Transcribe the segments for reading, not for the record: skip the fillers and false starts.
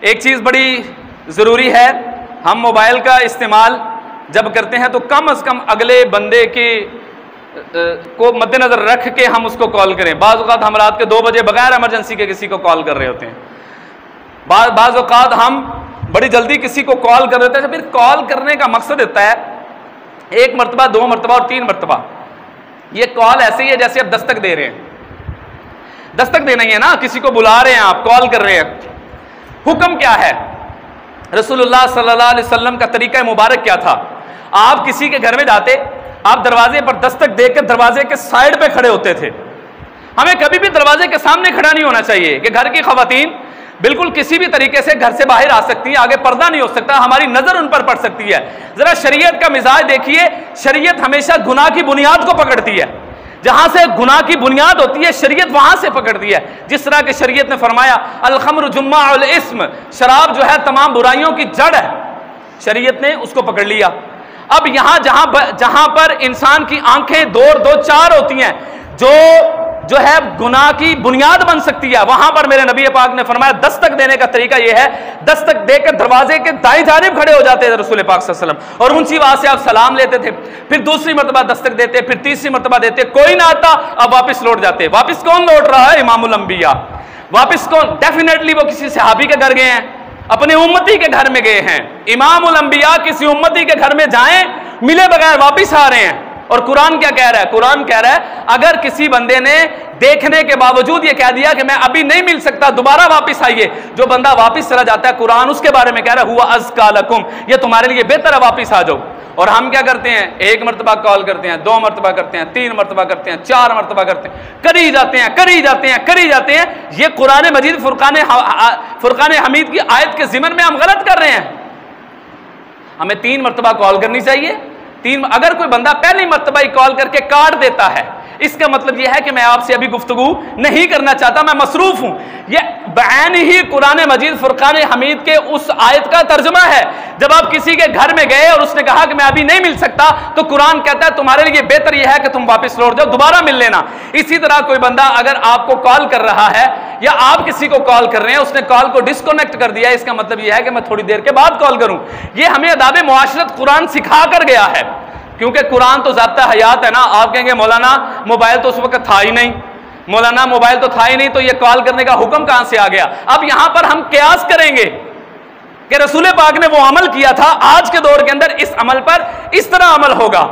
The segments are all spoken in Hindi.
एक चीज़ बड़ी ज़रूरी है, हम मोबाइल का इस्तेमाल जब करते हैं तो कम से कम अगले बंदे के को मद्देनज़र रख के हम उसको कॉल करें। बाज़ औक़ात हम रात के 2 बजे बगैर इमरजेंसी के किसी को कॉल कर रहे होते हैं, बाज़ औक़ात हम बड़ी जल्दी किसी को कॉल कर देते हैं। फिर कॉल करने का मकसद होता है 1 मरतबा, 2 मरतबा और 3 मरतबा। ये कॉल ऐसे ही है जैसे आप दस्तक दे रहे हैं, दस्तक देना ही है ना, किसी को बुला रहे हैं, आप कॉल कर रहे हैं। हुक्म क्या है? रसूलुल्लाह सल्लल्लाहु अलैहि वसल्लम का तरीका मुबारक क्या था? आप किसी के घर में जाते, आप दरवाजे पर दस्तक देकर दरवाजे के साइड पे खड़े होते थे। हमें कभी भी दरवाजे के सामने खड़ा नहीं होना चाहिए कि घर की खवातीन बिल्कुल किसी भी तरीके से घर से बाहर आ सकती है, आगे पर्दा नहीं हो सकता, हमारी नजर उन पर पड़ सकती है। जरा शरीयत का मिजाज देखिए, शरीयत हमेशा गुनाह की बुनियाद को पकड़ती है। जहां से गुनाह की बुनियाद होती है शरीयत वहां से पकड़ती है। जिस तरह के शरीयत ने फरमाया अल खम्र जुम्मा अल इस्म, शराब जो है तमाम बुराइयों की जड़ है, शरीयत ने उसको पकड़ लिया। अब यहां जहां पर इंसान की आंखें 2 4 होती हैं, जो है गुनाह की बुनियाद बन सकती है, वहां पर मेरे नबी पाक ने फरमाया दस्तक देने का तरीका यह है, दस्तक देकर दरवाजे के दाईं जानिब खड़े हो जाते थे रसूल पाक सल्लल्लाहु अलैहि वसल्लम और ऊंची आवाज से आप सलाम लेते थे। फिर दूसरी मरतबा दस्तक देते, फिर तीसरी मरतबा देते, कोई ना आता, अब वापस लौट जाते। वापस कौन लौट रहा है? इमामुल अंबिया। वापस कौन? डेफिनेटली वो किसी सहाबी के घर गए हैं, अपने उम्मती के घर में गए हैं। इमामुल अंबिया किसी उम्मती के घर में जाएं, मिले बगैर वापिस आ रहे हैं। और कुरान क्या कह रहा है? कुरान कह रहा है अगर किसी बंदे ने देखने के बावजूद ये कह दिया कि मैं अभी नहीं मिल सकता, दोबारा वापस आइए, जो बंदा वापस चला जाता है कुरान उसके बारे में कह रहा है हुआ अज़का लकुम, ये तुम्हारे लिए बेहतर है, वापस आ जाओ। और हम क्या करते हैं? 1 मरतबा कॉल करते हैं, 2 मरतबा करते हैं, 3 मरतबा करते हैं, 4 मरतबा करते हैं, करी जाते हैं, करी जाते हैं, करी जाते हैं। ये कुरान मजीद फुरकान हमीद की आयत के ज़िमन में हम गलत कर रहे हैं। हमें 3 मरतबा कॉल करनी चाहिए। अगर कोई बंदा पहली मरतबा ही कॉल करके काट देता है, इसका मतलब यह है कि मैं आपसे अभी गुफ्तगू नहीं करना चाहता, मैं मसरूफ हूं। यह बयान ही कुरान मजीद फुरकान हमीद के उस आयत का तर्जुमा है। जब आप किसी के घर में गए और उसने कहा कि मैं अभी नहीं मिल सकता, तो कुरान कहता है तुम्हारे लिए बेहतर यह है कि तुम वापस लौट जाओ, दोबारा मिल लेना। इसी तरह कोई बंदा अगर आपको कॉल कर रहा है या आप किसी को कॉल कर रहे हैं, उसने कॉल को डिस्कनेक्ट कर दिया, इसका मतलब यह है कि मैं थोड़ी देर के बाद कॉल करूं। यह हमें अदाब मुआशरत कुरान सिखा कर गया है, क्योंकि कुरान तो ज़ाब्ता हयात है ना। आप कहेंगे मौलाना मोबाइल तो उस वक्त था ही नहीं, मौलाना मोबाइल तो था ही नहीं, तो ये कॉल करने का हुक्म कहां से आ गया? अब यहां पर हम कयास करेंगे कि रसूल पाक ने वो अमल किया था, आज के दौर के अंदर इस अमल पर इस तरह अमल होगा।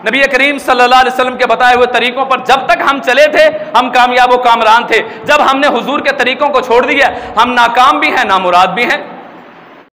नबी करीम सल्लल्लाहु अलैहि वसल्लम के बताए हुए तरीकों पर जब तक हम चले थे हम कामयाब व कामरान थे। जब हमने हुजूर के तरीकों को छोड़ दिया हम नाकाम भी हैं, नामुराद भी हैं।